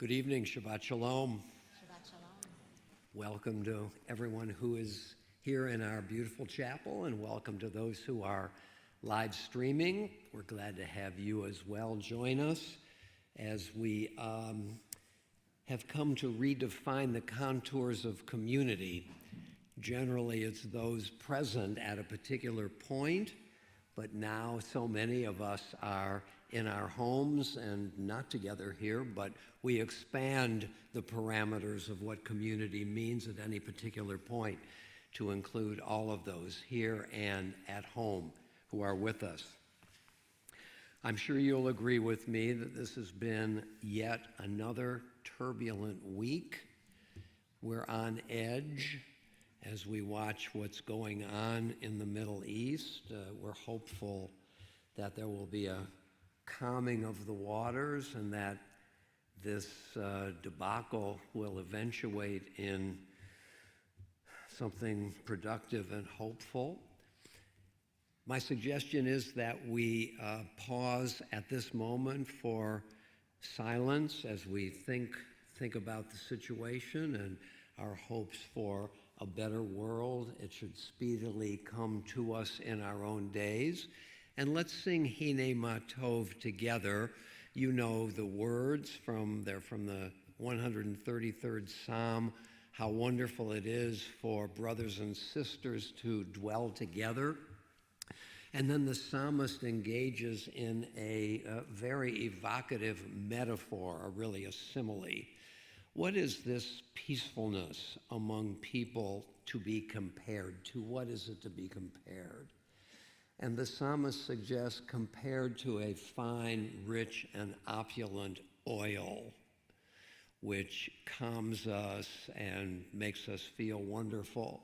Good evening, Shabbat Shalom. Shabbat Shalom. Welcome to everyone who is here in our beautiful chapel, and welcome to those who are live streaming. We're glad to have you as well join us as we have come to redefine the contours of community. Generally, it's those present at a particular point, but now so many of us are in our homes and not together here, but we expand the parameters of what community means at any particular point to include all of those here and at home who are with us. I'm sure you'll agree with me that this has been yet another turbulent week. We're on edge as we watch what's going on in the Middle East. We're hopeful that there will be a calming of the waters and that this debacle will eventuate in something productive and hopeful. My suggestion is that we pause at this moment for silence as we think about the situation and our hopes for a better world. It should speedily come to us in our own days. And let's sing Hine Ma Tov together. You know the words from the 133rd Psalm, how wonderful it is for brothers and sisters to dwell together. And then the psalmist engages in a very evocative metaphor, really a simile. What is this peacefulness among people to be compared to? What is it to be compared? And the psalmist suggests compared to a fine, rich, and opulent oil, which calms us and makes us feel wonderful.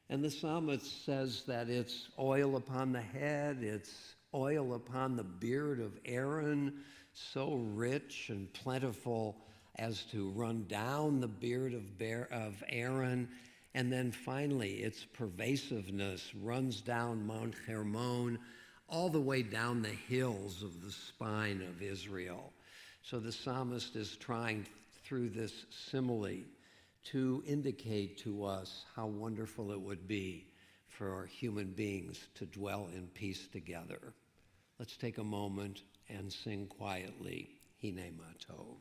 And the psalmist says that it's oil upon the head, it's oil upon the beard of Aaron, so rich and plentiful as to run down the beard of Aaron. And then finally, its pervasiveness runs down Mount Hermon, all the way down the hills of the spine of Israel. So the psalmist is trying through this simile to indicate to us how wonderful it would be for human beings to dwell in peace together. Let's take a moment and sing quietly, Hine Ma Tov.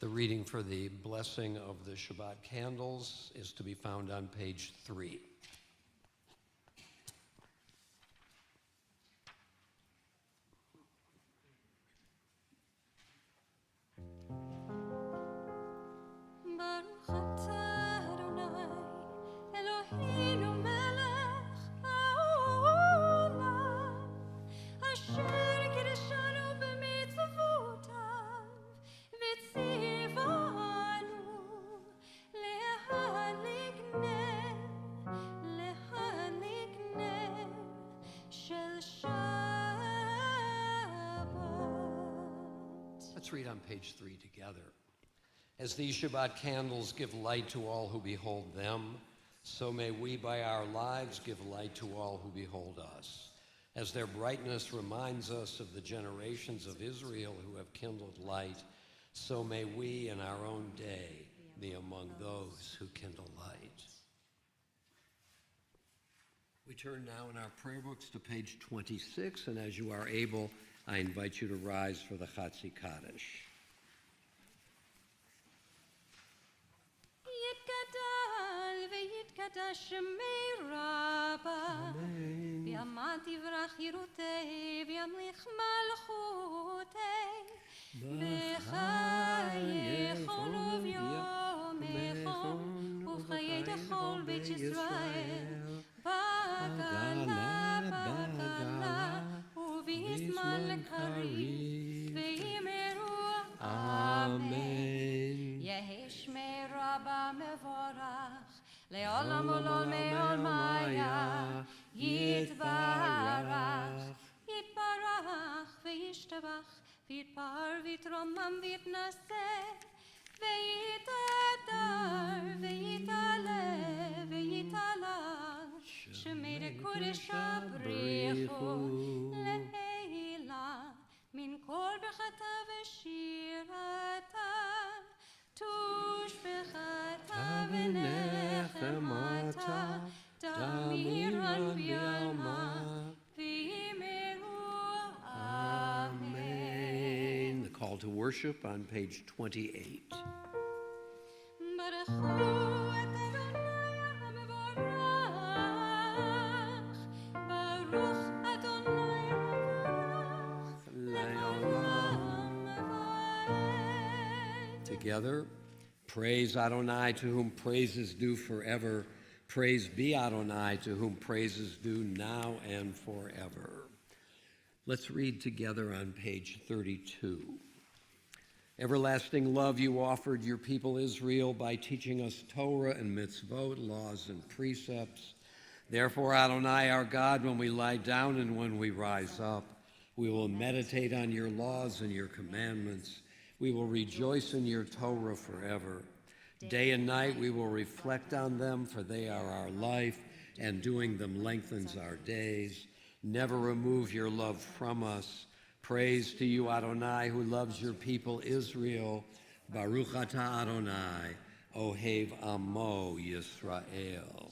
The reading for the blessing of the Shabbat candles is to be found on page 3. Let's read on page 3 together. As these Shabbat candles give light to all who behold them, so may we by our lives give light to all who behold us. As their brightness reminds us of the generations of Israel who have kindled light, so may we in our own day be among those who kindle light. We turn now in our prayer books to page 26, and as you are able, I invite you to rise for the Chatzi Kaddish. יתגדל ויתגדל ידע שמי רבה, ויעמד יברח חירותי, וימליך מלכותי, בחייכון וביומכון, ובחיי דכל בית ישראל, בגלה, ובזמן לקריב, ויאמרו אמן. יהי שמי רבה מבורך, לעולם עולם מעולמיה, יתברך, יתברך וישתבח, ויתפאר ויתרומם ויתנשא, ויתהדר ויתעלה ויתעלה, שמי לקודש הבריחו לעילה, מן כל ברכתה ושירתה, תושבחתה ונחמתה, תמירן ויאמה, ויאמרו אמן. The call to worship on page 28. ברכו את אדוני המבורך, ברוך אדוני המבורך, לעולם ועד. Together, praise Adonai, to whom praise is due forever. Praise be Adonai, to whom praise is due now and forever. Let's read together on page 32. Everlasting love you offered your people Israel by teaching us Torah and mitzvot, laws and precepts. Therefore, Adonai, our God, when we lie down and when we rise up, we will meditate on your laws and your commandments. We will rejoice in your Torah forever. Day and night we will reflect on them, for they are our life, and doing them lengthens our days. Never remove your love from us. Praise to you, Adonai, who loves your people Israel. Baruch atah Adonai, Ohev Amo Yisrael.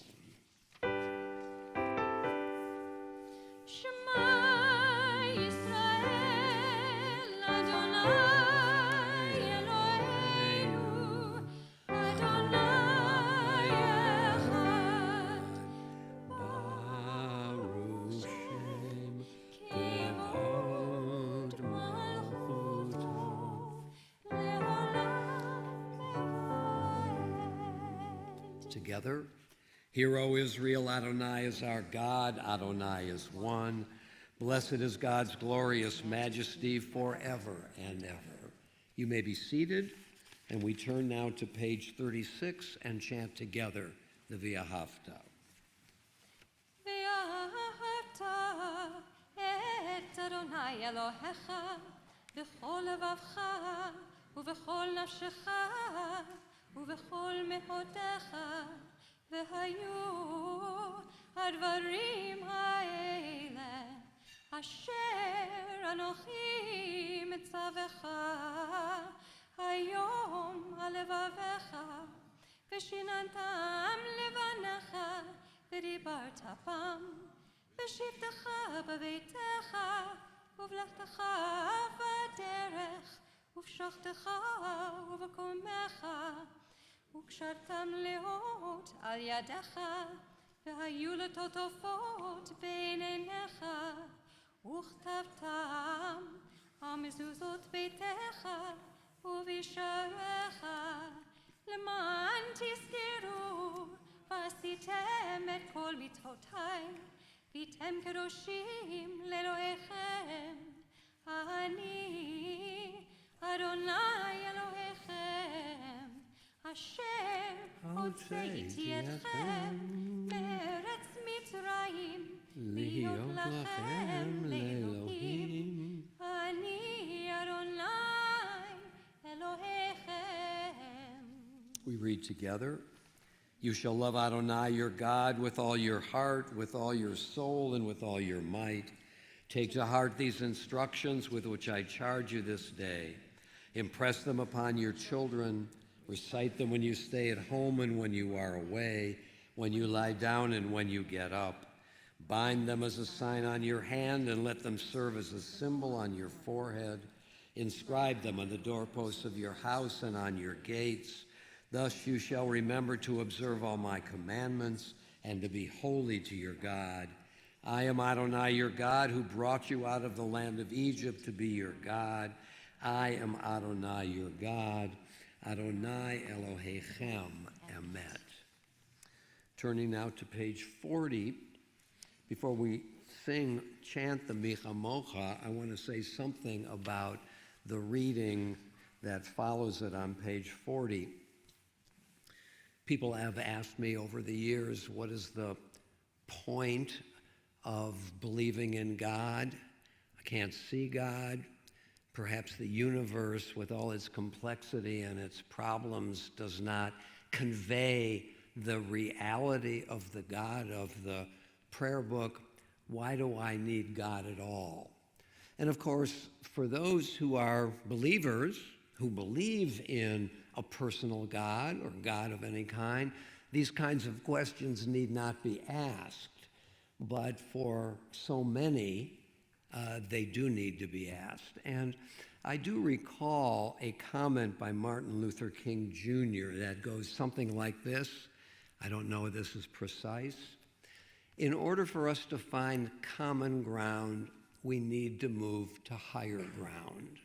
Together, hear, O Israel, Adonai is our God, Adonai is one. Blessed is God's glorious majesty forever and ever. You may be seated, and we turn now to page 36 and chant together the V'ahavta. V'ahavta et Adonai Elohecha b'chol levavcha ובכל נפשך ובכל מאודיך, והיו הדברים האלה אשר אנוכי מצווך היום על לבביך, ושיננתם לבניך ודיברת בם, בשבתך בביתך ובלכתך בדרך ובשוכבך ובקומך, וקשרתם לאות על ידך, והיו לטוטפות בין עיניך, וכתבתם על מזוזות ביתך ובשעריך, למען תזכרו ועשיתם את כל מצוותיי, והייתם קדושים לאלוהיכם. אני אדוני אלוהיכם, אשר הוצאתי אתכם מארץ מצרים, להיות לכם לאלוהים. אני אדוני אלוהיכם. We read together. You shall love Adonai your God with all your heart, with all your soul, and with all your might. Take to heart these instructions with which I charge you this day. Impress them upon your children. Recite them when you stay at home and when you are away, when you lie down and when you get up. Bind them as a sign on your hand and let them serve as a symbol on your forehead. Inscribe them on the doorposts of your house and on your gates. Thus you shall remember to observe all my commandments and to be holy to your God. I am Adonai your God who brought you out of the land of Egypt to be your God. I am Adonai your God. Adonai Elohechem Emet. Turning now to page 40, before we chant the Micha Mocha, I want to say something about the reading that follows it on page 40. People have asked me over the years, what is the point of believing in God? I can't see God. Perhaps the universe, with all its complexity and its problems, does not convey the reality of the God of the prayer book. Why do I need God at all? And of course, for those who are believers, who believe in a personal God or God of any kind, these kinds of questions need not be asked. But for so many, they do need to be asked. And I do recall a comment by Martin Luther King Jr. that goes something like this. I don't know if this is precise. In order for us to find common ground, we need to move to higher ground.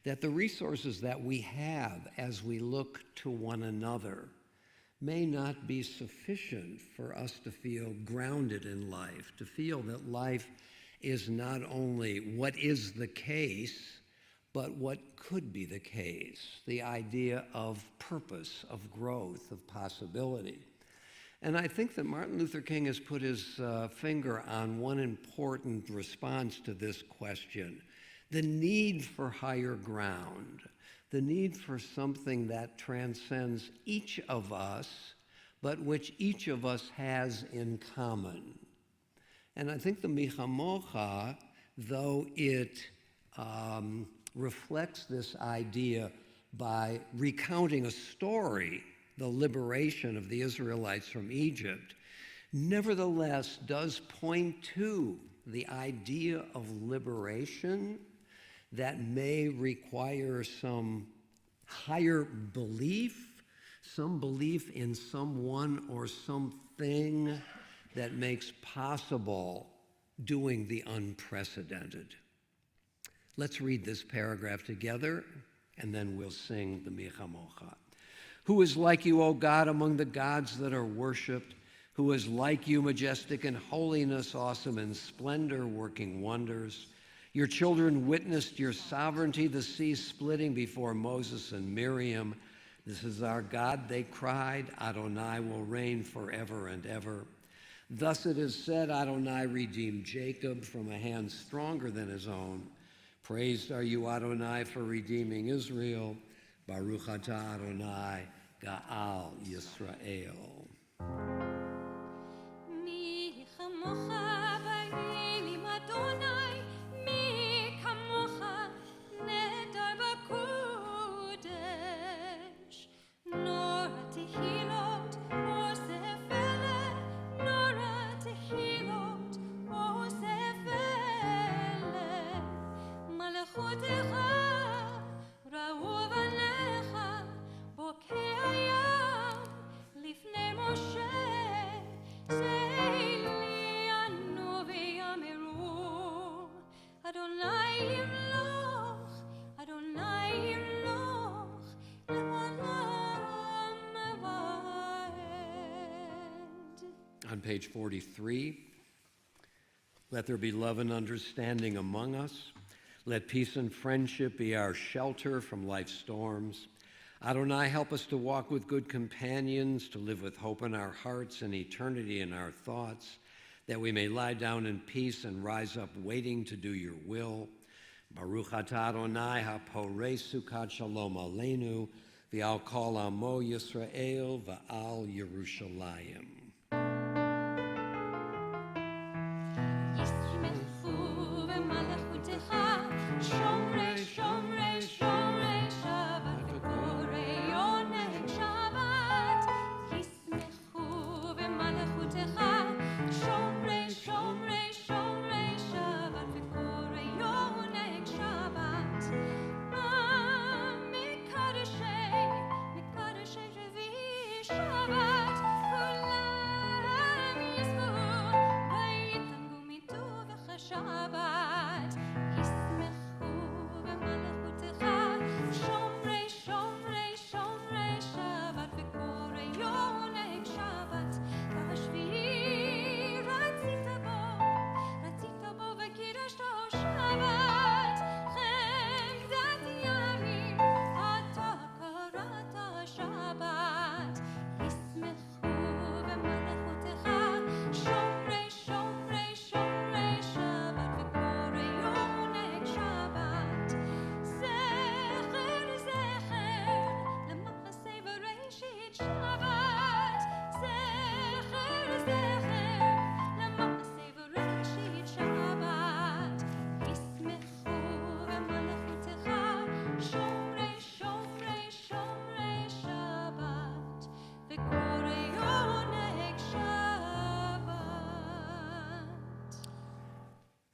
That the resources that we have as we look to one another may not be sufficient for us to feel grounded in life, to feel that life is not only what is the case, but what could be the case, the idea of purpose, of growth, of possibility. And I think that Martin Luther King has put his finger on one important response to this question: the need for higher ground, the need for something that transcends each of us, but which each of us has in common. And I think the Micha Mocha, though it reflects this idea by recounting a story, the liberation of the Israelites from Egypt, nevertheless does point to the idea of liberation that may require some higher belief, some belief in someone or something that makes possible doing the unprecedented. Let's read this paragraph together, and then we'll sing the Micha Mocha. Who is like you, O God, among the gods that are worshipped? Who is like you, majestic in holiness, awesome in splendor, working wonders? Your children witnessed your sovereignty, the sea splitting before Moses and Miriam. This is our God, they cried. Adonai will reign forever and ever. Thus it is said, Adonai redeemed Jacob from a hand stronger than his own. Praised are you, Adonai, for redeeming Israel. Baruch atah Adonai, Ga'al Yisrael. מי כמוך באלים אדוני, מי כמוך נדר בקודש. נורא תהילות עושה פלא, נורא תהילות עושה פלא. מלכותך ראו בניך, בוקע ים לפני משה. On page 43, let there be love and understanding among us. Let peace and friendship be our shelter from life's storms. Adonai, help us to walk with good companions, to live with hope in our hearts and eternity in our thoughts, that we may lie down in peace and rise up waiting to do your will. Baruch atah Adonai haporei sukat shalom aleinu, v'al kol amo Yisrael v'al Yerushalayim.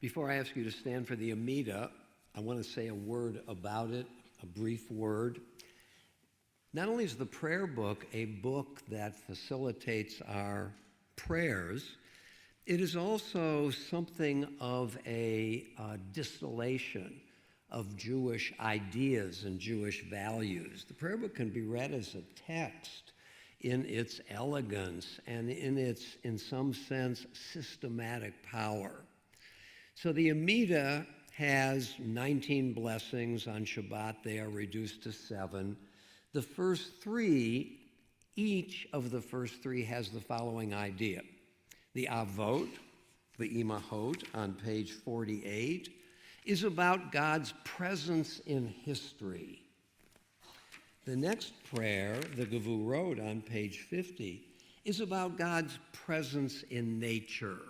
Before I ask you to stand for the Amida, I want to say a word about it, a brief word. Not only is the prayer book a book that facilitates our prayers, it is also something of a distillation of Jewish ideas and Jewish values. The prayer book can be read as a text in its elegance and in its, in some sense, systematic power. So the Amida has 19 blessings on Shabbat. They are reduced to 7. The first 3, each of the first 3 has the following idea. The Avot, the Imahot, on page 48, is about God's presence in history. The next prayer, the Gevurot, on page 50, is about God's presence in nature.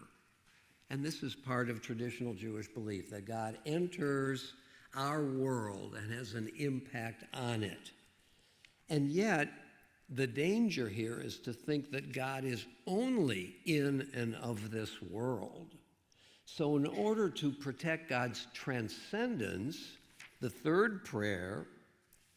And this is part of traditional Jewish belief, that God enters our world and has an impact on it. And yet, the danger here is to think that God is only in and of this world. So in order to protect God's transcendence, the third prayer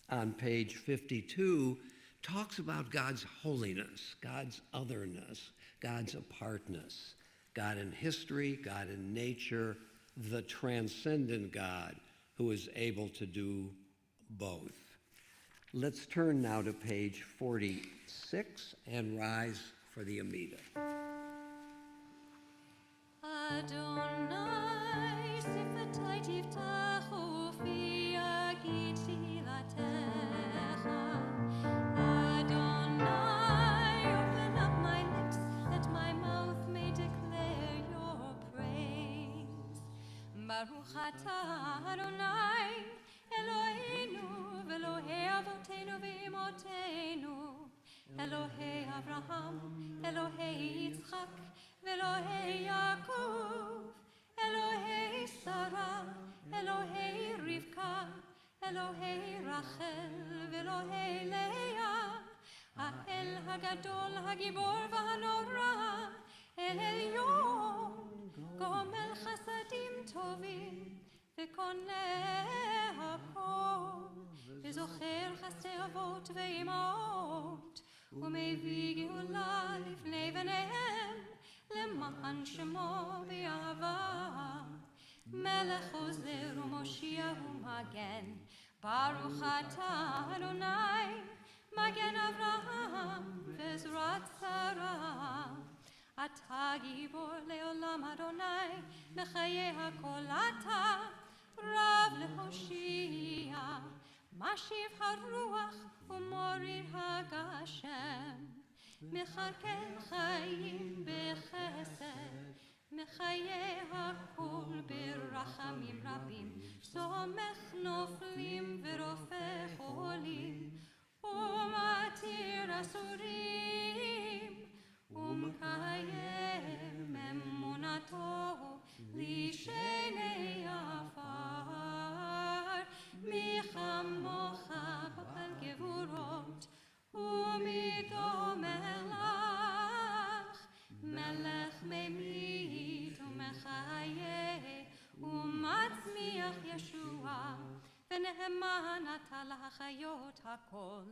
on page 52 talks about God's holiness, God's otherness, God's apartness, God in history, God in nature, the transcendent God who is able to do both. Let's turn now to page 46 and rise for the Amida. Adonai, sifatai tiftachu fi yagid tehillatcha. Adonai, open up my lips that my mouth may declare your praise. Baruch atah Adonai, Eloheinu v'Elohei avoteinu v'imotenu, Elohei Avraham, Elohei Yitzchak, Elohei Yaakov, Elohei Sarah, Elohei Rivka, Elohei Rachel, Elohei Leah, Ha'el Hagadol, Hagibor v'Hanora, El Elyon, Gomel Chasadim Tovim, V'koneh hakol, V'zocher chasdei avot ve'imot, U'mevii geula lifnei v'neihem, למען שמו באהבה, מלך עוזר ומושיע ומגן, ברוך אתה אדוני, מגן אברהם ועזרת שרה. אתה גיבור לעולם אדוני, בחיי הכל אתה, רב להושיע, משיב הרוח ומוריד הגשם. מחכה חיים בחסד, מחיי הכל ברחמים רבים, סומך נופלים ורופא חולים, ומתיר אסורים, ומקיים אמונתו לשני עפר, מי כמוך בעל גבורות, ומיתו מלך, מלך ממית ומחיה, ומצמיח ישועה, ונאמן אתה להחיות הכל,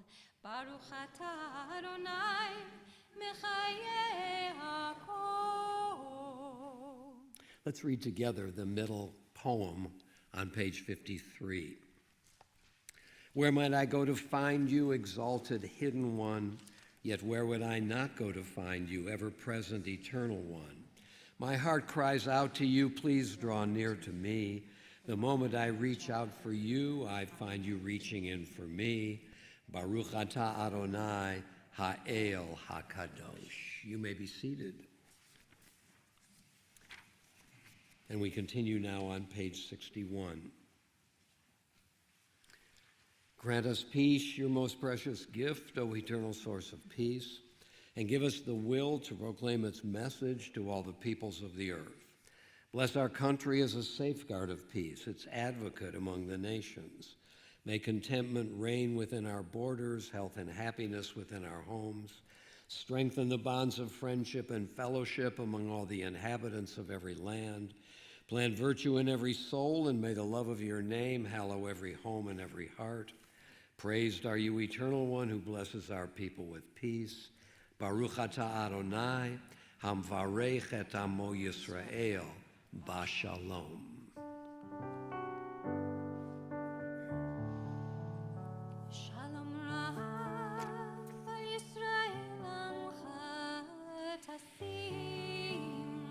ברוך אתה אדוני, מחיה הכל. Let's read together the middle poem on page 53. Where might I go to find you, exalted, hidden one? Yet where would I not go to find you, ever-present, eternal one? My heart cries out to you, please draw near to me. The moment I reach out for you, I find you reaching in for me. Baruch atah Adonai, ha'el hakadosh. You may be seated. And we continue now on page 61. Grant us peace, your most precious gift, O eternal source of peace, and give us the will to proclaim its message to all the peoples of the earth. Bless our country as a safeguard of peace, its advocate among the nations. May contentment reign within our borders, health and happiness within our homes. Strengthen the bonds of friendship and fellowship among all the inhabitants of every land. Plant virtue in every soul, and may the love of your name hallow every home and every heart. Praised are you, Eternal One, who blesses our people with peace. Baruch atah Adonai, hamvarech et amo Yisrael, bashalom. Shalom Rav al Yisrael amcha tasim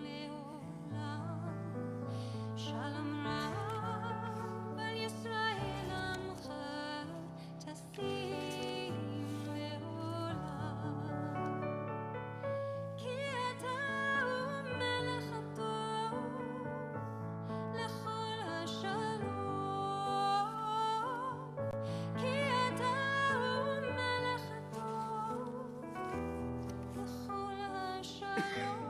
leolam. Shalom Rav al Yisrael amcha tasim leolam. Ki ata melech hatov lechol hashalom. Ki ata melech hatov lechol hashalom.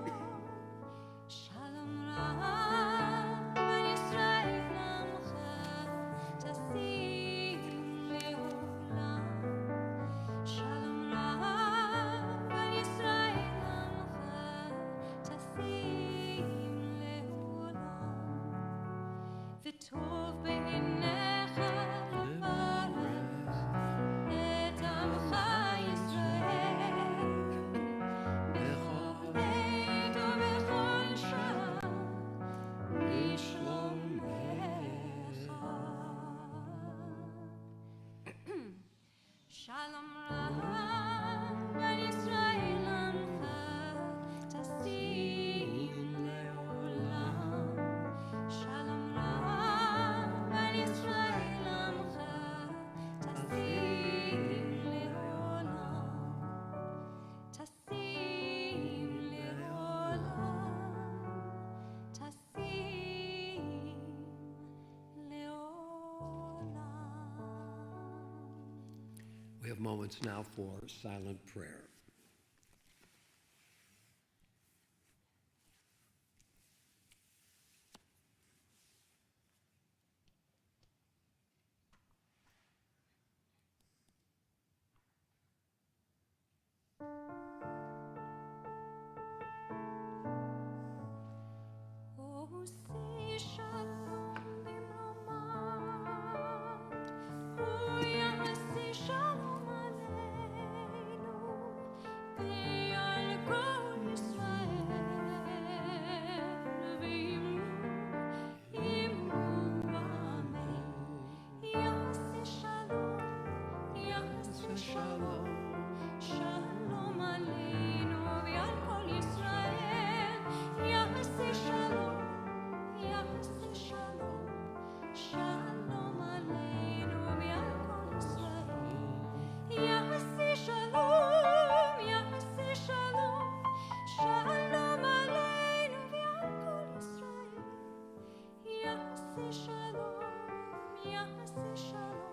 Shalom Rav al Yisrael amcha tasim leolam. Shalom Rav al Yisrael amcha tasim leolam. V'tov b'einecha levarech et amcha Yisrael b'chol עת ובכל שעה לשלומך. Shalom Rav al Yisrael amcha tasim leolam. Shalom Rav al Yisrael amcha tasim leolam. Tasim leolam. Tasim leolam. We have moments now for silent prayer. עושי שלום במרומיו, הוא יעשה שלום עלינו ועל כל ישראל, ואמרו אמן. יעשה שלום, שלום עלינו ועל כל ישראל. יעשה שלום, שלום עלינו ועל כל ישראל. יעשה שלום, שלום עלינו ועל כל ישראל. יעשה שלום,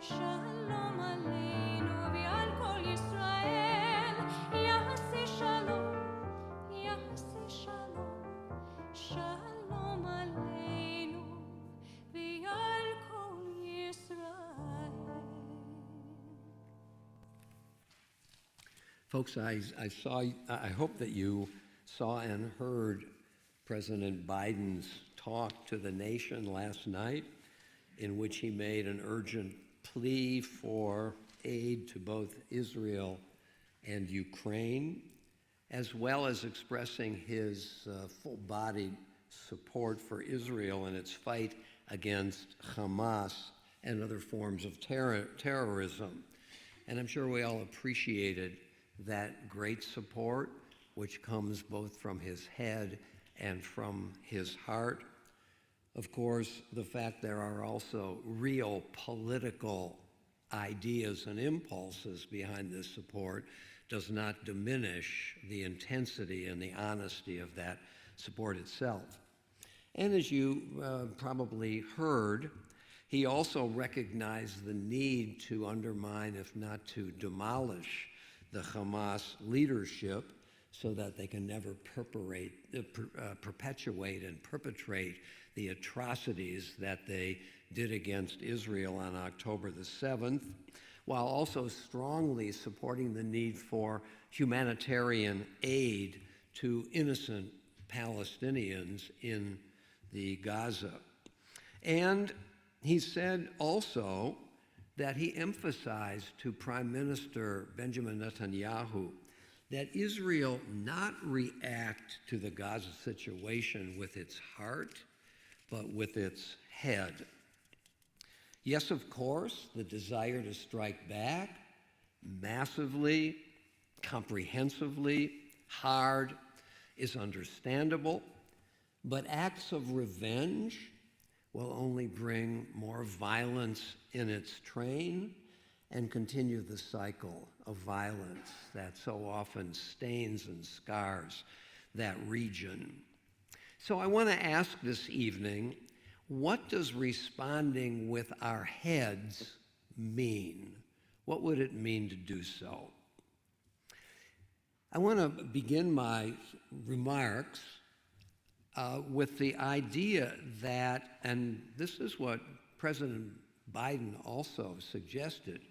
שלום עלינו ועל כל ישראל. יעשה שלום, שלום עלינו ועל כל ישראל. Folks, I hope that you saw and heard President Biden's talk to the nation last night, in which he made an urgent plea for aid to both Israel and Ukraine, as well as expressing his full-bodied support for Israel in its fight against Hamas and other forms of terrorism. And I'm sure we all appreciated that great support, which comes both from his head and from his heart. Of course, the fact there are also real political ideas and impulses behind this support does not diminish the intensity and the honesty of that support itself. And as you probably heard, he also recognized the need to undermine, if not to demolish, the Hamas leadership so that they can never perpetuate and perpetrate the atrocities that they did against Israel on October the 7th, while also strongly supporting the need for humanitarian aid to innocent Palestinians in the Gaza. And he said also that he emphasized to Prime Minister Benjamin Netanyahu that Israel not react to the Gaza situation with its heart, but with its head. Yes, of course, the desire to strike back massively, comprehensively, hard is understandable, but acts of revenge will only bring more violence in its train and continue the cycle of violence that so often stains and scars that region. So I want to ask this evening, what does responding with our heads mean? What would it mean to do so? I want to begin my remarks with the idea that, and this is what President Biden also suggested,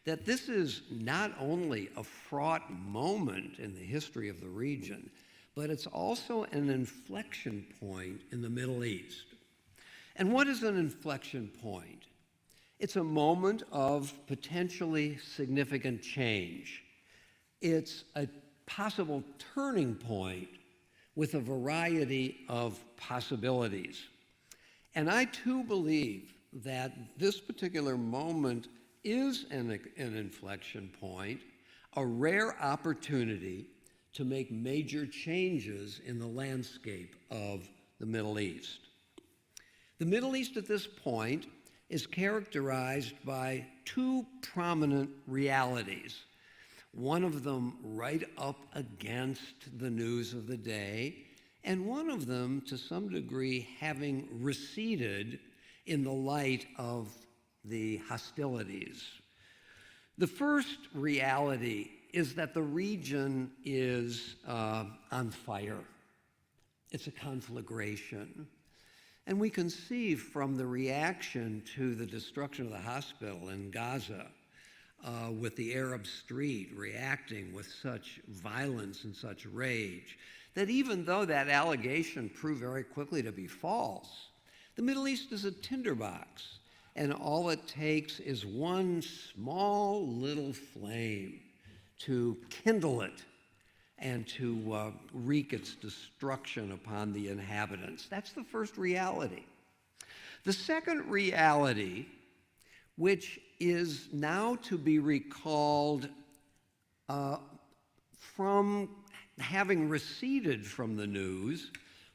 that this is not only a fraught moment in the history of the region, but it's also an inflection point in the Middle East. And what is an inflection point? It's a moment of potentially significant change. It's a possible turning point with a variety of possibilities. And I too believe that this particular moment is an inflection point, a rare opportunity to make major changes in the landscape of the Middle East. The Middle East at this point is characterized by two prominent realities. One of them right up against the news of the day, and one of them, to some degree, having receded in the light of the hostilities. The first reality is that the region is on fire. It's a conflagration. And we can see from the reaction to the destruction of the hospital in Gaza, with the Arab street reacting with such violence and such rage, that even though that allegation proved very quickly to be false, the Middle East is a tinderbox, and all it takes is one small little flame to kindle it and to wreak its destruction upon the inhabitants. That's the first reality. The second reality, which is now to be recalled from having receded from the news,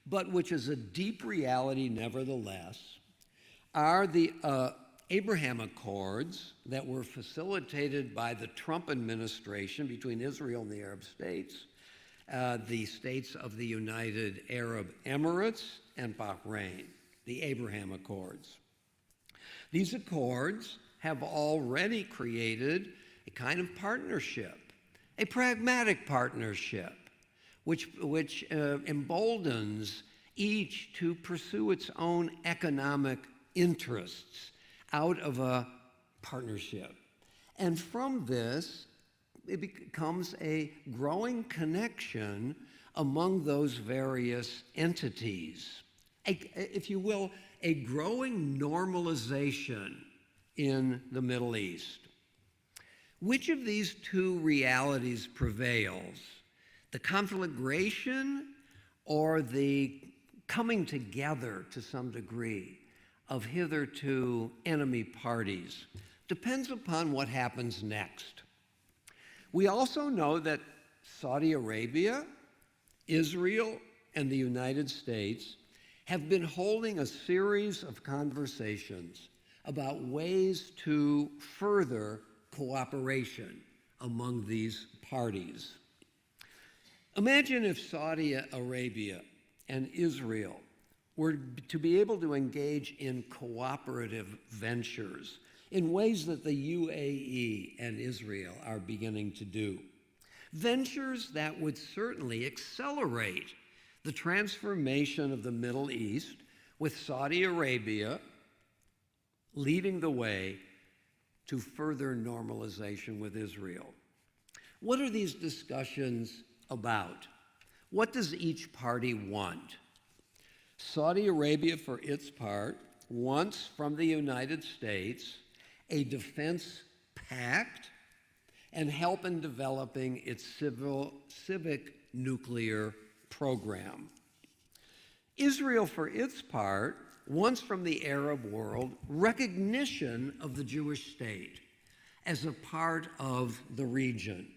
but which is a deep reality nevertheless, are the Abraham Accords that were facilitated by the Trump administration between Israel and the Arab states, the states of the United Arab Emirates and Bahrain, the Abraham Accords. These accords have already created a kind of partnership, a pragmatic partnership, which emboldens each to pursue its own economic interests out of a partnership. And from this, it becomes a growing connection among those various entities. If you will, a growing normalization in the Middle East. Which of these two realities prevails? The conflagration or the coming together to some degree of hitherto enemy parties? Depends upon what happens next. We also know that Saudi Arabia, Israel, and the United States have been holding a series of conversations about ways to further cooperation among these parties. Imagine if Saudi Arabia and Israel were to be able to engage in cooperative ventures in ways that the UAE and Israel are beginning to do. Ventures that would certainly accelerate the transformation of the Middle East, with Saudi Arabia leading the way to further normalization with Israel. What are these discussions about? What does each party want? Saudi Arabia, for its part, wants from the United States a defense pact and help in developing its civic nuclear program. Israel, for its part, wants from the Arab world recognition of the Jewish state as a part of the region,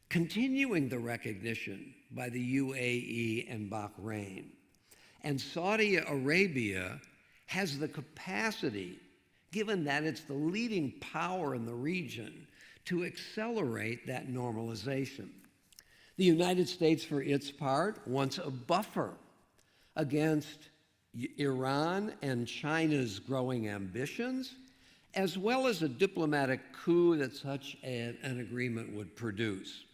continuing the recognition by the UAE and Bahrain. And Saudi Arabia has the capacity, given that it's the leading power in the region, to accelerate that normalization. The United States, for its part, wants a buffer against Iran and China's growing ambitions, as well as a diplomatic coup that such an agreement would produce.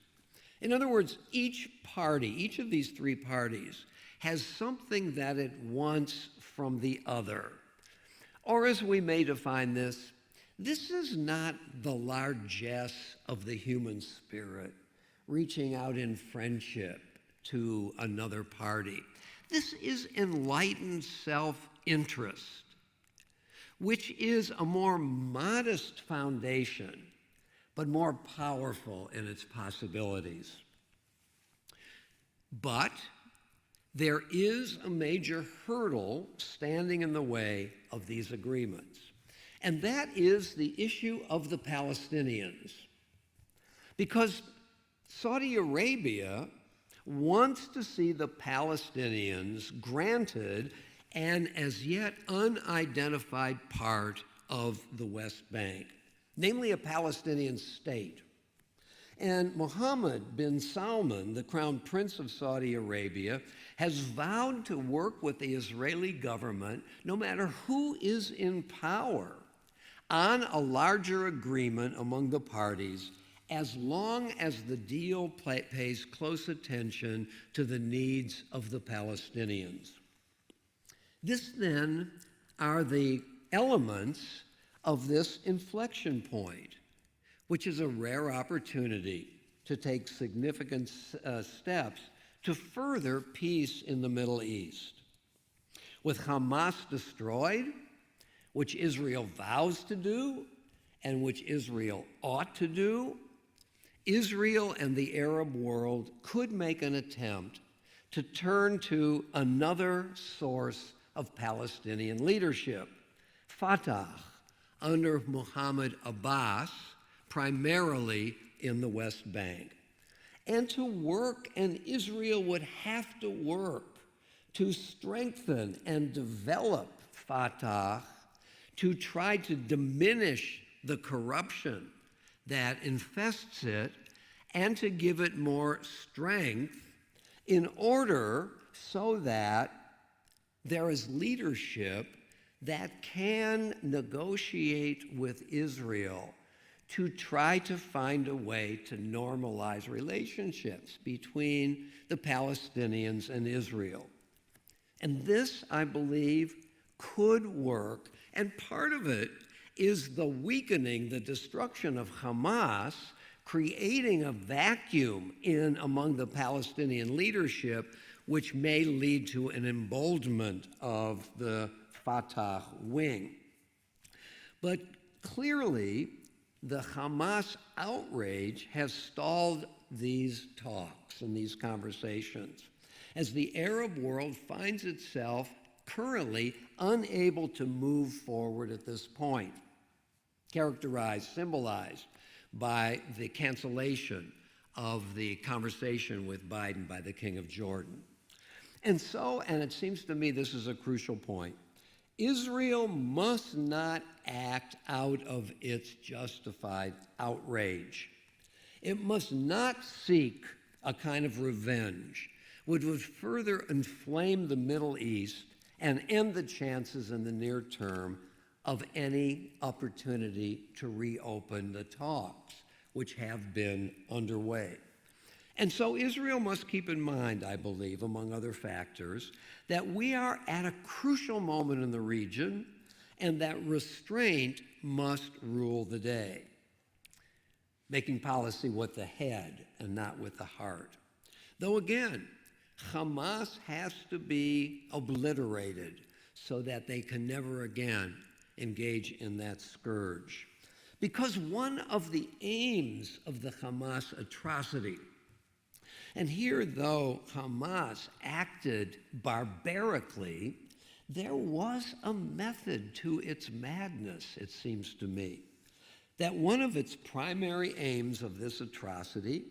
In other words, each of these three parties, has something that it wants from the other. Or as we may define this is not the largesse of the human spirit reaching out in friendship to another party. This is enlightened self-interest, which is a more modest foundation, but more powerful in its possibilities. But there is a major hurdle standing in the way of these agreements, and that is the issue of the Palestinians. Because Saudi Arabia wants to see the Palestinians granted an as yet unidentified part of the West Bank, namely a Palestinian state. And Mohammed bin Salman, the crown prince of Saudi Arabia, has vowed to work with the Israeli government, no matter who is in power, on a larger agreement among the parties, as long as the deal pays close attention to the needs of the Palestinians. This then are the elements of this inflection point, which is a rare opportunity to take significant steps to further peace in the Middle East. With Hamas destroyed, which Israel vows to do, and which Israel ought to do, Israel and the Arab world could make an attempt to turn to another source of Palestinian leadership, Fatah, under Mohammed Abbas, primarily in the West Bank. And to work, and Israel would have to work, to strengthen and develop Fatah, to try to diminish the corruption that infests it, and to give it more strength in order so that there is leadership that can negotiate with Israel to try to find a way to normalize relationships between the Palestinians and Israel. And this, I believe, could work. And part of it is the weakening, the destruction of Hamas, creating a vacuum among the Palestinian leadership, which may lead to an emboldenment of the Fatah wing. But clearly, the Hamas outrage has stalled these talks and these conversations, as the Arab world finds itself currently unable to move forward at this point, symbolized by the cancellation of the conversation with Biden by the King of Jordan. And it seems to me this is a crucial point, Israel must not act out of its justified outrage. It must not seek a kind of revenge which would further inflame the Middle East and end the chances in the near term of any opportunity to reopen the talks, which have been underway. And so Israel must keep in mind, I believe, among other factors, that we are at a crucial moment in the region and that restraint must rule the day, making policy with the head and not with the heart. Though again, Hamas has to be obliterated so that they can never again engage in that scourge. Because one of the aims of the Hamas atrocity, and here, though Hamas acted barbarically, there was a method to its madness, it seems to me. That one of its primary aims of this atrocity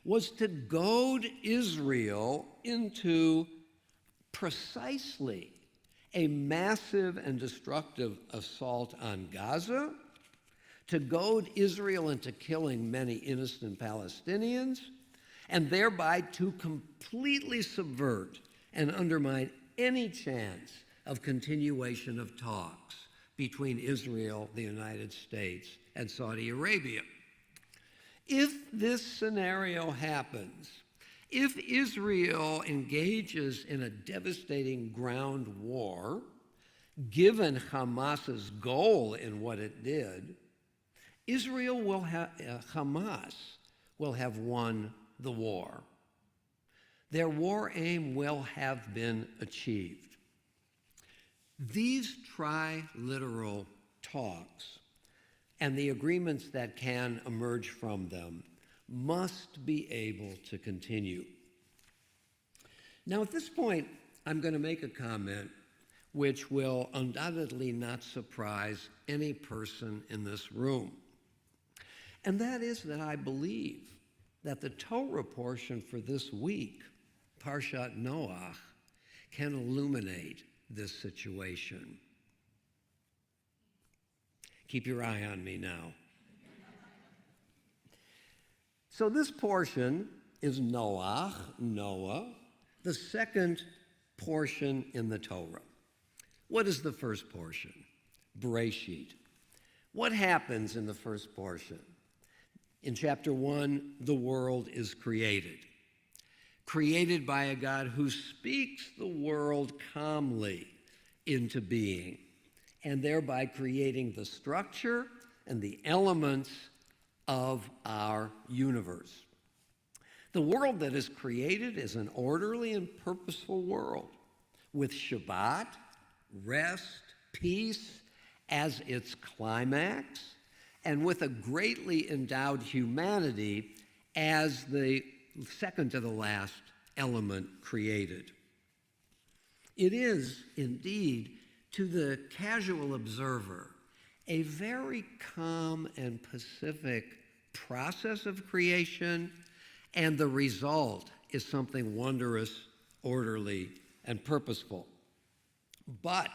was to goad Israel into precisely a massive and destructive assault on Gaza, to goad Israel into killing many innocent Palestinians, and thereby to completely subvert and undermine any chance of continuation of talks between Israel, the United States, and Saudi Arabia. If this scenario happens, if Israel engages in a devastating ground war, given Hamas's goal in what it did, Hamas will have won the war. Their war aim will have been achieved. These triliteral talks and the agreements that can emerge from them must be able to continue. Now, at this point, I'm going to make a comment which will undoubtedly not surprise any person in this room. And that is that I believe that the Torah portion for this week, Parshat Noach, can illuminate this situation. Keep your eye on me now. So this portion is Noah, the second portion in the Torah. What is the first portion? Bereshit. What happens in the first portion? In chapter 1, the world is created by a God who speaks the world calmly into being, and thereby creating the structure and the elements of our universe. The world that is created is an orderly and purposeful world with Shabbat, rest, peace as its climax, and with a greatly endowed humanity as the second to the last element created. It is indeed, to the casual observer, a very calm and pacific process of creation, and the result is something wondrous, orderly, and purposeful. But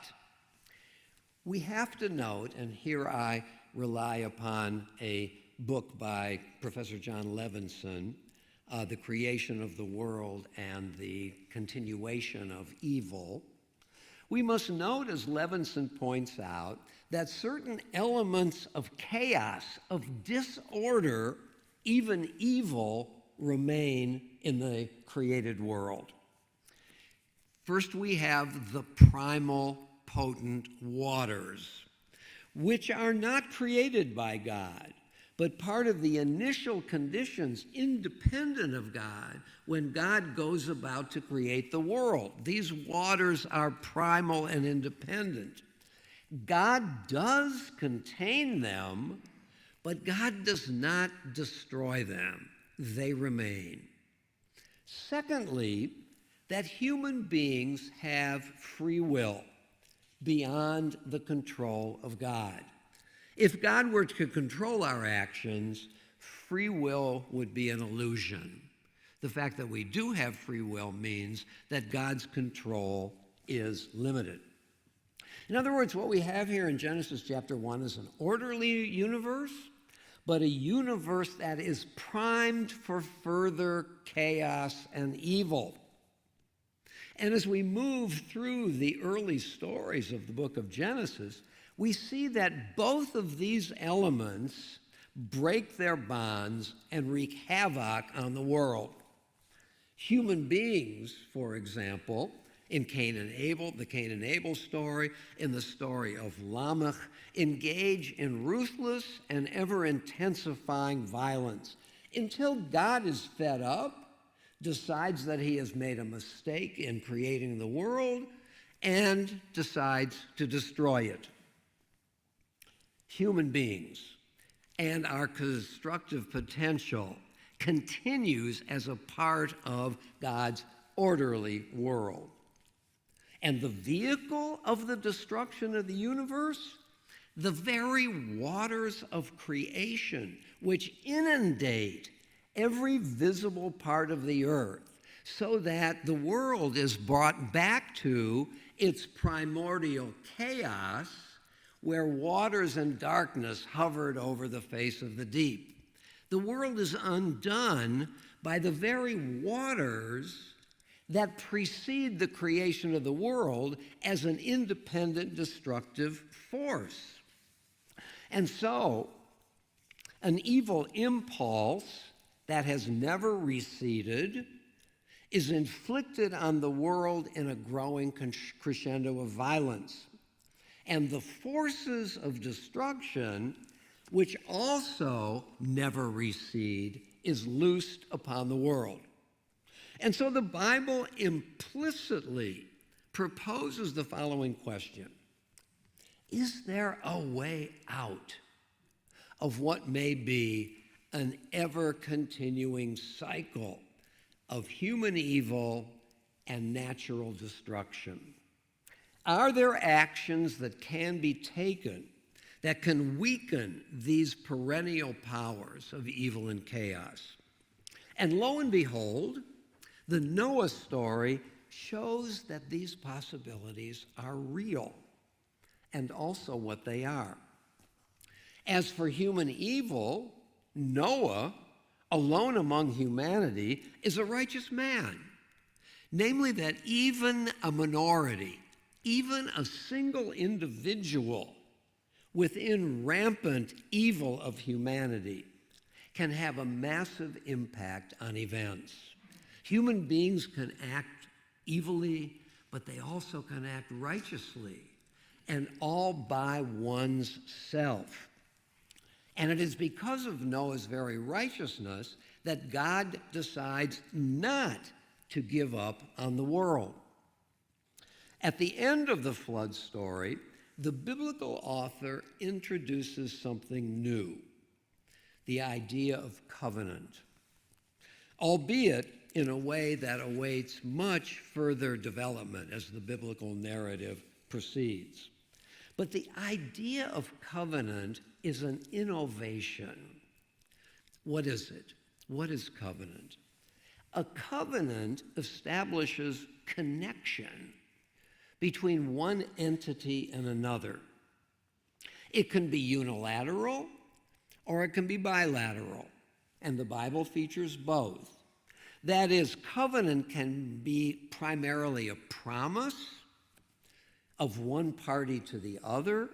we have to note, and here I rely upon a book by Professor John Levinson, The Creation of the World and the Continuation of Evil. We must note, as Levinson points out, that certain elements of chaos, of disorder, even evil, remain in the created world. First, we have the primal, potent waters, which are not created by God, but part of the initial conditions independent of God when God goes about to create the world. These waters are primal and independent. God does contain them, but God does not destroy them. They remain. Secondly, that human beings have free will beyond the control of God. If God were to control our actions, free will would be an illusion. The fact that we do have free will means that God's control is limited. In other words, what we have here in Genesis chapter 1 is an orderly universe, but a universe that is primed for further chaos and evil. And as we move through the early stories of the book of Genesis, we see that both of these elements break their bonds and wreak havoc on the world. Human beings, for example, in Cain and Abel, the Cain and Abel story, in the story of Lamech, engage in ruthless and ever-intensifying violence until God is fed up, decides that he has made a mistake in creating the world, and decides to destroy it. Human beings and our constructive potential continues as a part of God's orderly world. And the vehicle of the destruction of the universe, the very waters of creation, which inundate every visible part of the earth, so that the world is brought back to its primordial chaos, where waters and darkness hovered over the face of the deep. The world is undone by the very waters that precede the creation of the world as an independent destructive force. And so, an evil impulse that has never receded is inflicted on the world in a growing crescendo of violence. And the forces of destruction, which also never recede, is loosed upon the world. And so the Bible implicitly proposes the following question: is there a way out of what may be an ever-continuing cycle of human evil and natural destruction? Are there actions that can be taken that can weaken these perennial powers of evil and chaos? And lo and behold, the Noah story shows that these possibilities are real, and also what they are. As for human evil, Noah, alone among humanity, is a righteous man. Namely, that even a minority, even a single individual within rampant evil of humanity can have a massive impact on events. Human beings can act evilly, but they also can act righteously, and all by one's self. And it is because of Noah's very righteousness that God decides not to give up on the world. At the end of the flood story, the biblical author introduces something new: the idea of covenant, albeit in a way that awaits much further development as the biblical narrative proceeds. But the idea of covenant is an innovation. What is it? What is covenant? A covenant establishes connection between one entity and another. It can be unilateral or it can be bilateral, and the Bible features both. That is, covenant can be primarily a promise of one party to the other,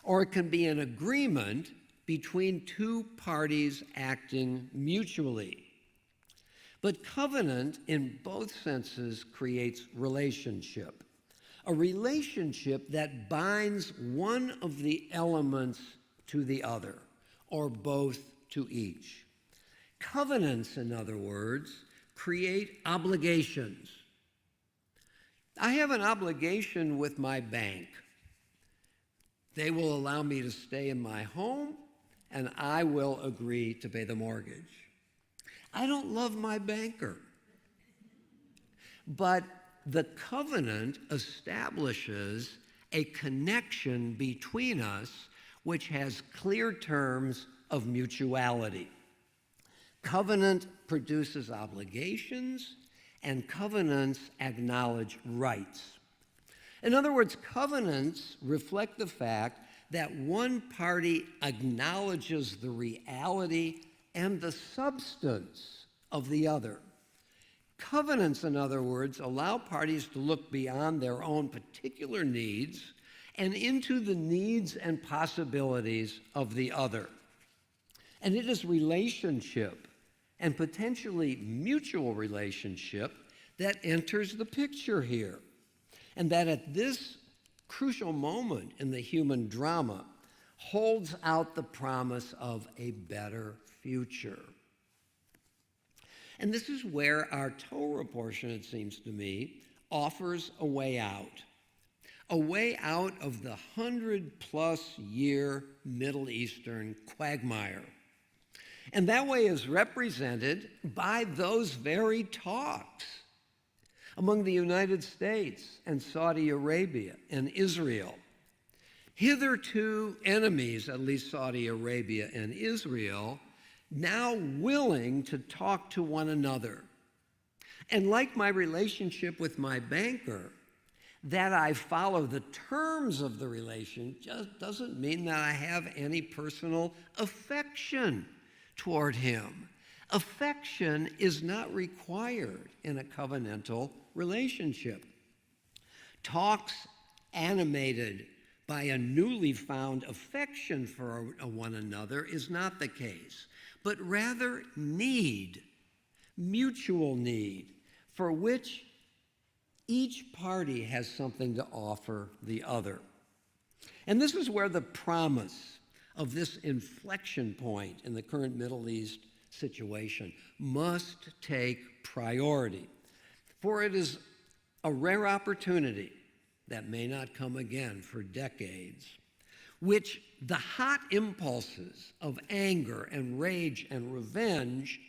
or it can be an agreement between two parties acting mutually. But covenant, in both senses, creates relationship, a relationship that binds one of the elements to the other, or both to each. Covenants, in other words, create obligations. I have an obligation with my bank. They will allow me to stay in my home, and I will agree to pay the mortgage. I don't love my banker, but the covenant establishes a connection between us which has clear terms of mutuality. Covenant produces obligations, and covenants acknowledge rights. In other words, covenants reflect the fact that one party acknowledges the reality and the substance of the other. Covenants, in other words, allow parties to look beyond their own particular needs and into the needs and possibilities of the other. And it is relationship, and potentially mutual relationship, that enters the picture here. And that at this crucial moment in the human drama holds out the promise of a better future. And this is where our Torah portion, it seems to me, offers a way out of the 100-plus year Middle Eastern quagmire. And that way is represented by those very talks among the United States and Saudi Arabia and Israel. Hitherto enemies, at least Saudi Arabia and Israel, now willing to talk to one another. And like my relationship with my banker, that I follow the terms of the relation just doesn't mean that I have any personal affection toward him. Affection is not required in a covenantal relationship. Talks animated by a newly found affection for one another is not the case, but rather need, mutual need, for which each party has something to offer the other. And this is where the promise of this inflection point in the current Middle East situation must take priority. For it is a rare opportunity that may not come again for decades, which the hot impulses of anger and rage and revenge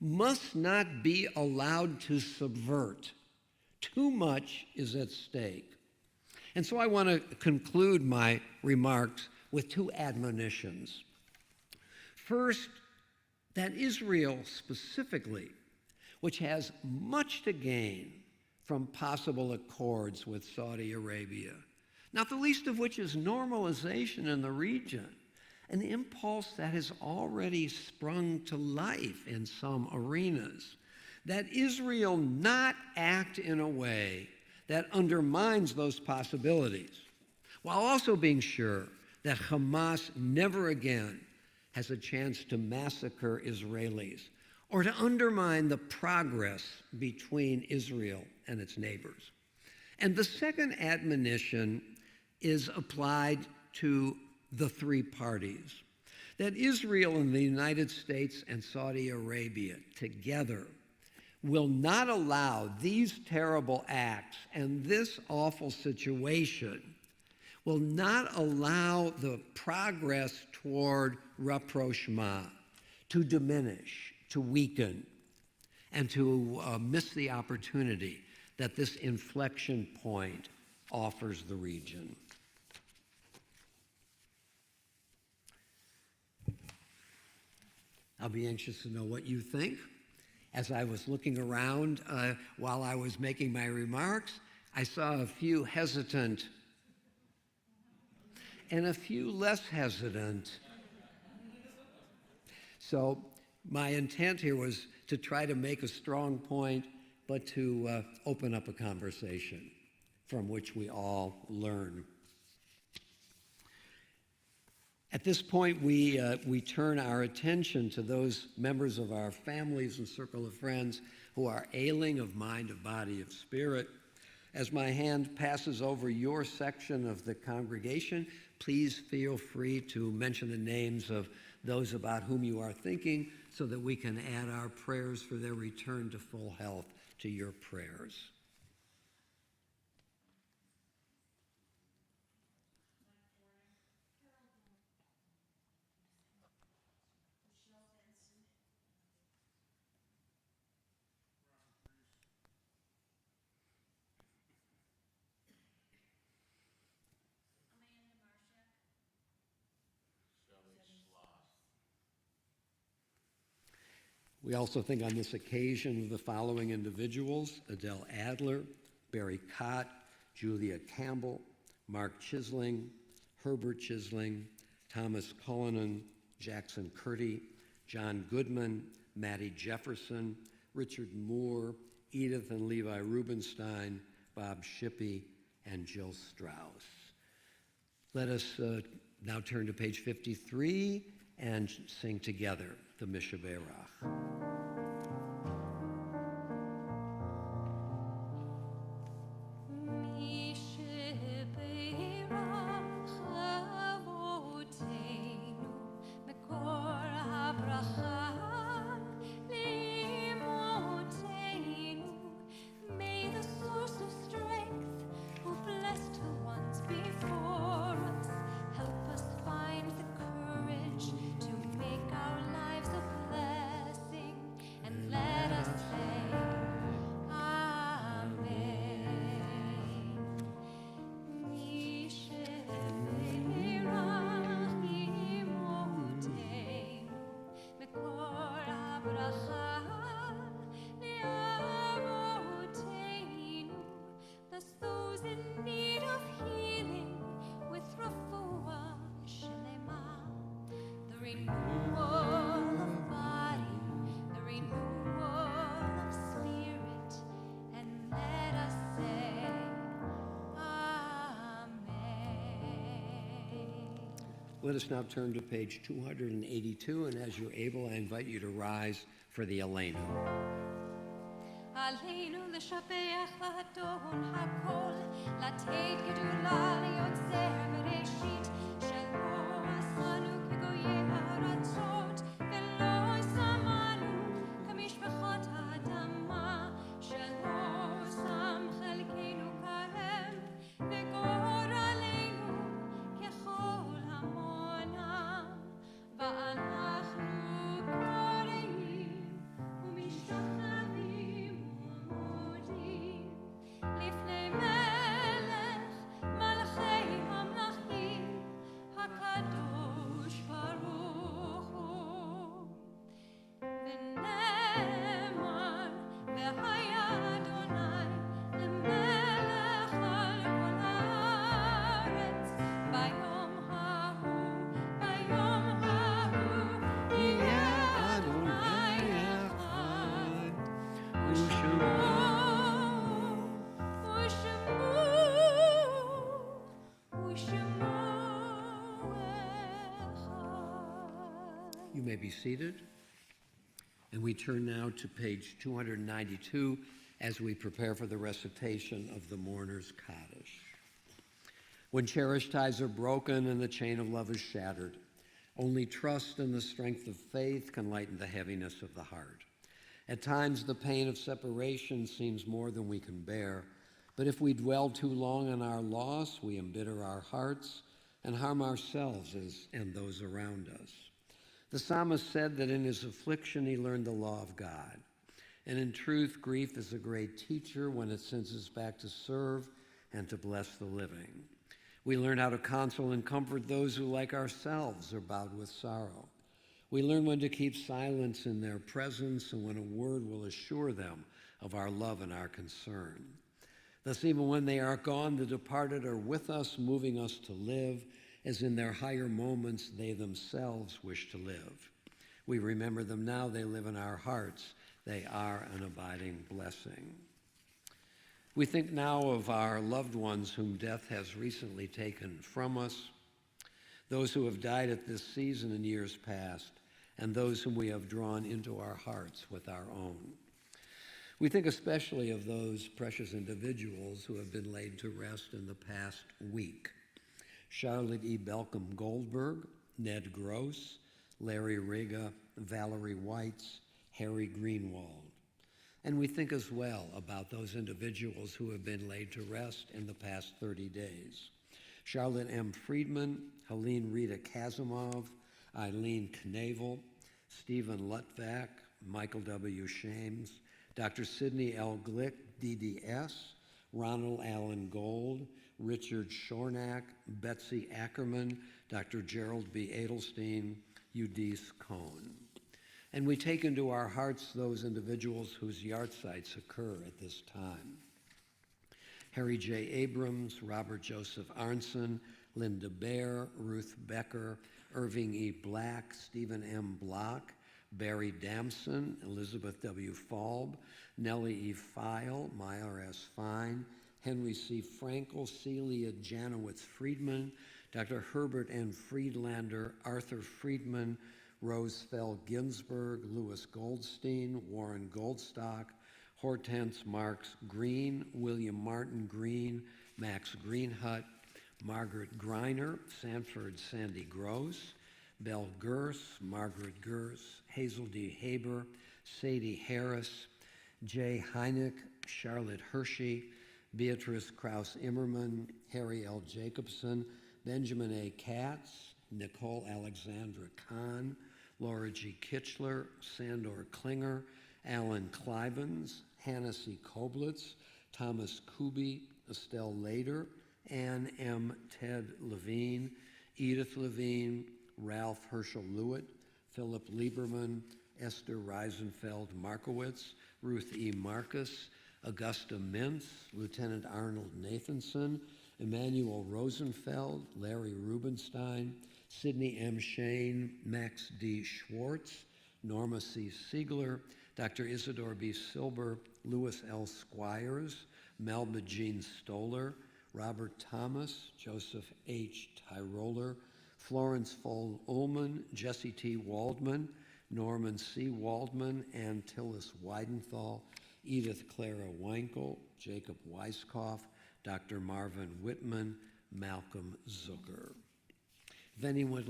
must not be allowed to subvert. Too much is at stake. And so I want to conclude my remarks with two admonitions. First, that Israel specifically, which has much to gain from possible accords with Saudi Arabia, not the least of which is normalization in the region, an impulse that has already sprung to life in some arenas, that Israel not act in a way that undermines those possibilities, while also being sure that Hamas never again has a chance to massacre Israelis or to undermine the progress between Israel and its neighbors. And the second admonition is applied to the three parties, that Israel and the United States and Saudi Arabia together will not allow these terrible acts and this awful situation, will not allow the progress toward rapprochement to diminish, to weaken, and to miss the opportunity that this inflection point offers the region. I'll be anxious to know what you think. As I was looking around while I was making my remarks, I saw a few hesitant and a few less hesitant. So my intent here was to try to make a strong point, but to open up a conversation from which we all learn. At this point, we turn our attention to those members of our families and circle of friends who are ailing of mind, of body, of spirit. As my hand passes over your section of the congregation, please feel free to mention the names of those about whom you are thinking so that we can add our prayers for their return to full health to your prayers. We also think on this occasion of the following individuals: Adele Adler, Barry Cott, Julia Campbell, Mark Chisling, Herbert Chisling, Thomas Cullinan, Jackson Curdy, John Goodman, Mattie Jefferson, Richard Moore, Edith and Levi Rubenstein, Bob Shippey, and Jill Strauss. Let us now turn to page 53 and sing together the Mishaberach. Limon renewal of body, the renewal of spirit, and let us say, Amen. Let us now turn to page 282, and as you're able, I invite you to rise for the Elena. עלינו לשבח לאדון הכל, לתת גדולה ליוצר בראשית, שלא עשנו כגויי הארצות, ולא שמנו כמשפחות האדמה, שלא שם חלקנו כהם, וגורלנו ככל המונם, ואנחנו קוראים ומשתחווים ומודים לפני מלך מלכי המלכים הקדוש ברוך הוא. ונאמר והיה אדוני למלך על כל הארץ ביום ההוא יהיה אדוני אחד You may be seated. And we turn now to page 292 as we prepare for the recitation of the mourner's Kaddish. When cherished ties are broken and the chain of love is shattered, only trust and the strength of faith can lighten the heaviness of the heart. At times, the pain of separation seems more than we can bear, but if we dwell too long on our loss, we embitter our hearts and harm ourselves and those around us. The psalmist said that in his affliction he learned the law of God. And in truth, grief is a great teacher when it sends us back to serve and to bless the living. We learn how to console and comfort those who, like ourselves, are bowed with sorrow. We learn when to keep silence in their presence and when a word will assure them of our love and our concern. Thus, even when they are gone, the departed are with us, moving us to live, as in their higher moments they themselves wish to live. We remember them now, they live in our hearts. They are an abiding blessing. We think now of our loved ones whom death has recently taken from us, those who have died at this season in years past, and those whom we have drawn into our hearts with our own. We think especially of those precious individuals who have been laid to rest in the past week. Charlotte E. Belcom Goldberg, Ned Gross, Larry Riga, Valerie Weitz, Harry Greenwald. And we think as well about those individuals who have been laid to rest in the past 30 days. Charlotte M. Friedman, Helene Rita Kazimov, Eileen Knavel, Stephen Lutvak, Michael W. Shames, Dr. Sidney L. Glick, DDS, Ronald Allen Gold, Richard Shornack, Betsy Ackerman, Dr. Gerald B. Edelstein, Eudice Cohn. And we take into our hearts those individuals whose yahrzeits occur at this time. Harry J. Abrams, Robert Joseph Arnson, Linda Baer, Ruth Becker, Irving E. Black, Stephen M. Block, Barry Damson, Elizabeth W. Falb, Nellie E. Feil, Meyer S. Fine, Henry C. Frankel, Celia Janowitz Friedman, Dr. Herbert N. Friedlander, Arthur Friedman, Rose Fell Ginsburg, Louis Goldstein, Warren Goldstock, Hortense Marks Green, William Martin Green, Max Greenhut, Margaret Greiner, Sanford Sandy Gross, Belle Gurse, Margaret Gurse, Hazel D. Haber, Sadie Harris, Jay Heineck, Charlotte Hershey, Beatrice Krause Immerman, Harry L. Jacobson, Benjamin A. Katz, Nicole Alexandra Kahn, Laura G. Kitchler, Sandor Klinger, Alan Clivens, Hannah C. Koblitz, Thomas Kuby, Estelle Lader, Ann M. Ted Levine, Edith Levine, Ralph Herschel Lewitt, Philip Lieberman, Esther Reisenfeld Markowitz, Ruth E. Marcus, Augusta Mintz, Lieutenant Arnold Nathanson, Emmanuel Rosenfeld, Larry Rubenstein, Sidney M. Shane, Max D. Schwartz, Norma C. Siegler, Dr. Isidore B. Silber, Louis L. Squires, Melba Jean Stoller, Robert Thomas, Joseph H. Tyroller, Florence Foll Ullman, Jesse T. Waldman, Norman C. Waldman, Ann Tillis Weidenthal, Edith Clara Weinkel, Jacob Weiskopf, Dr. Marvin Whitman, Malcolm Zucker. If anyone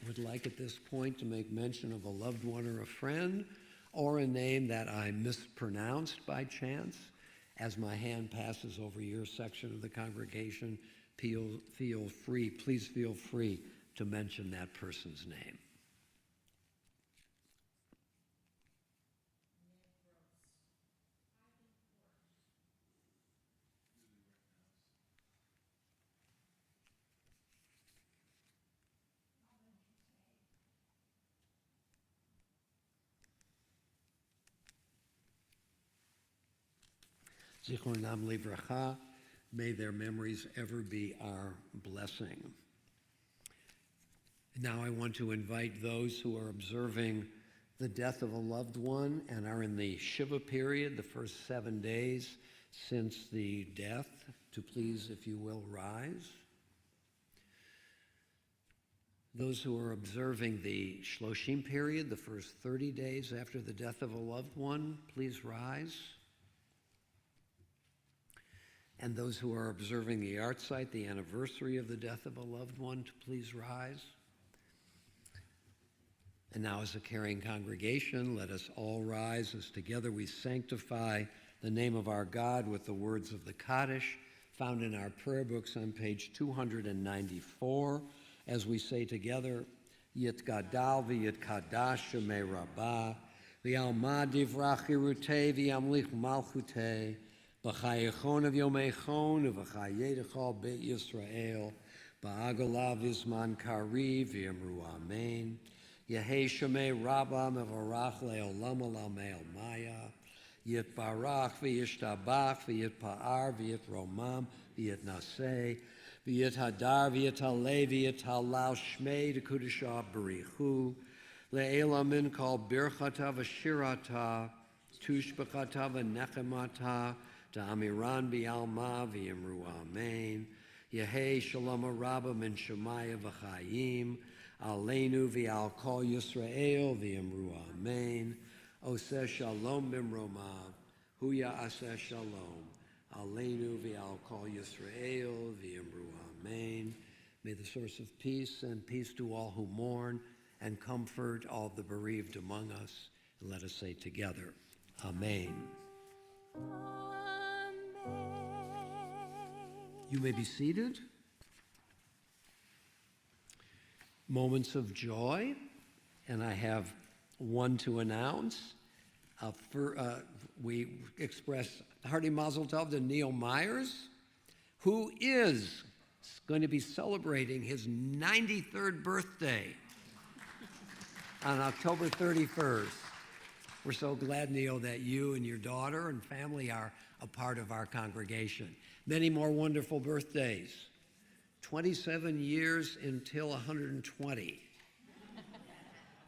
would like at this point to make mention of a loved one or a friend, or a name that I mispronounced by chance, as my hand passes over your section of the congregation, please feel free to mention that person's name. Zichronam livracha, may their memories ever be our blessing. Now I want to invite those who are observing the death of a loved one and are in the Shiva period, the first 7 days since the death, to please, if you will, rise. Those who are observing the Shloshim period, the first 30 days after the death of a loved one, please rise. And those who are observing the art site, the anniversary of the death of a loved one, to please rise. And now as a caring congregation, let us all rise as together we sanctify the name of our God with the words of the Kaddish found in our prayer books on page 294, as we say together, Yitgadal v'yitkadash shemei rabbah, v'yalma divrach hirutei v'yamlich malchutei, b'chayechon of yomeichon v'chayedechal beit Yisrael, ba'agalav v'zman kari v'yamru amen. Yehei shemei rabbah mevarach le'olam olamei maya, yitbarach v'yishtabach v'yitpa'ar v'yitromam v'yitnaseh, v'yithadar v'yitaleh v'yitalal shmei dekudashah b'richu, le'ela min kol birchata v'shirata, tushbechata v'nechemata, ta'amiran b'yalma v'yimru amen. Yehei shalom rabba min shemaya v'chayim, aleinu v'al kol Yisrael v'yimru amen. Oseh shalom b'mromav, hu ya'aseh shalom, aleinu v'al kol Yisrael v'yimru amen. May the source of peace send peace to all who mourn and comfort all the bereaved among us. And let us say together, amen. You may be seated. Moments of joy, and I have one to announce. We express hearty mazel tov to Neil Myers, who is going to be celebrating his 93rd birthday on October 31st. We're so glad, Neil, that you and your daughter and family are a part of our congregation. Many more wonderful birthdays. 27 years until 120.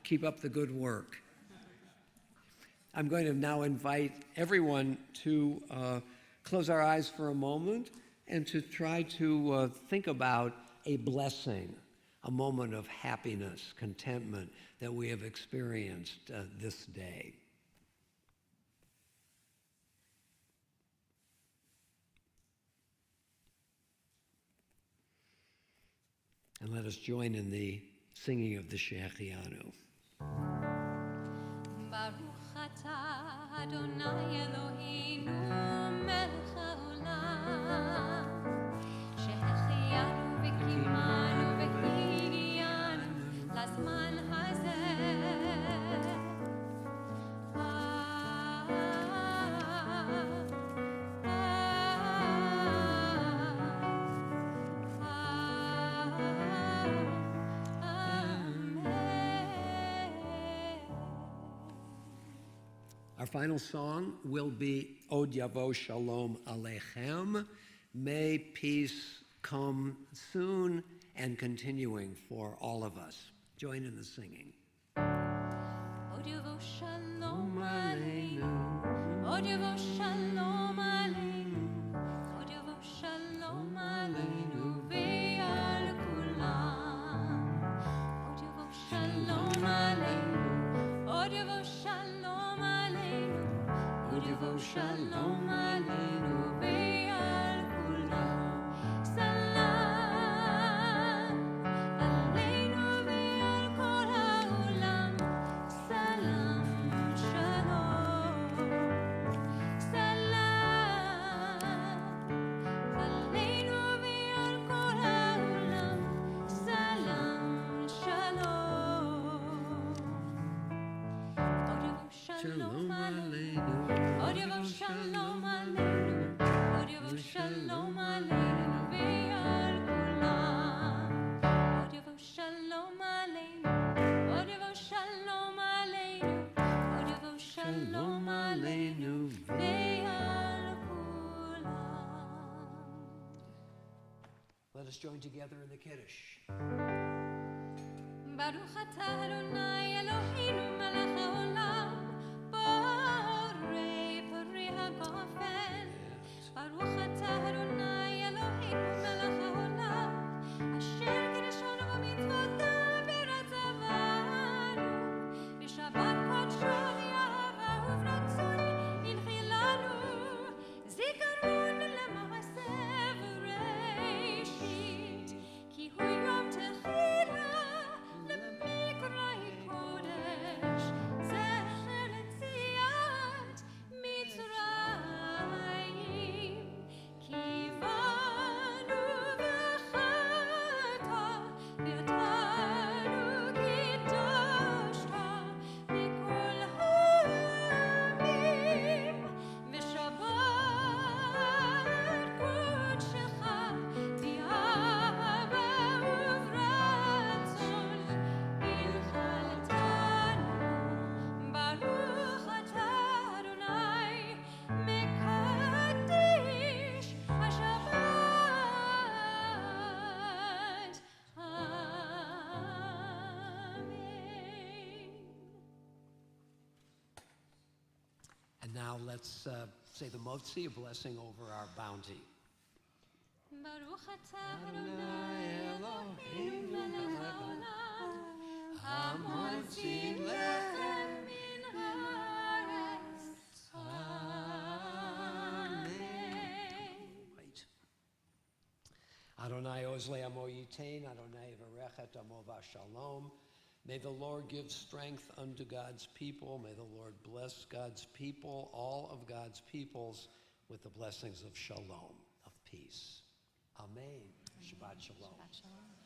Keep up the good work. I'm going to now invite everyone to close our eyes for a moment and to try to think about a blessing, a moment of happiness, contentment that we have experienced this day. And let us join in the singing of the Shechianu. Baruch atah Adonai Eloheinu melech haolam, שהחיינו וקיימנו והגיענו לזמן הזה. Our final song will be Od Yavo Shalom Aleichem. May peace come soon and continuing for all of us. Join in the singing. Od Yavo Shalom Aleinu, Od Yavo Shalom Aleinu, Od Yavo Shalom Aleinu ve'al kulam. Od Yavo Shalom Aleinu, Od Yavo Shalom Aleinu, Od Yavo Shalom Aleinu ve'al kulam. Salam Aleinu ve'al kol ha'olam. Salam Shalom. Salam Aleinu ve'al kol ha'olam. Salam Shalom. Od Yavo Shalom Aleinu, Od Yavo Shalom Aleinu, Od Yavo Shalom Aleinu ve'al kulam. Od Yavo Shalom Aleinu, Od Yavo Shalom Aleinu, Od Yavo Shalom Aleinu ve'al kulam. Let us join together in the Kiddush. Baruch atah Adonai Eloheinu melech haolam, borei pori hagofen. Baruch atah Adonai Eloheinu melech haolam, asher kiddushonu b'mitzvotav v'ratzavanu. B'shabbat kodsho ya'avahu v'ratzon inchilanu. Zikaron lema'aseh v'reishit, ki hu yom techila למקרא קודש, זכר ליציאת מצרים. כי באנו בחטא ואתנו קידשת מכל העמים, ושבת קודשך באהבה וברצון הנחלתנו. ברוך אתה אדוני מקדש השבת. Amen. And now let's say the Motzi, a blessing over our bounty. ברוך אתה אדוני אלוהים מלך העולם, המוציא לחם מן הארץ. Amen. Right. Adonai Ozle Amo Yitain, Adonai Varechet Amo Vashalom. May the Lord give strength unto God's people. May the Lord bless God's people, all of God's peoples, with the blessings of shalom, of peace. Amen. Shabbat shalom. Shabbat shalom.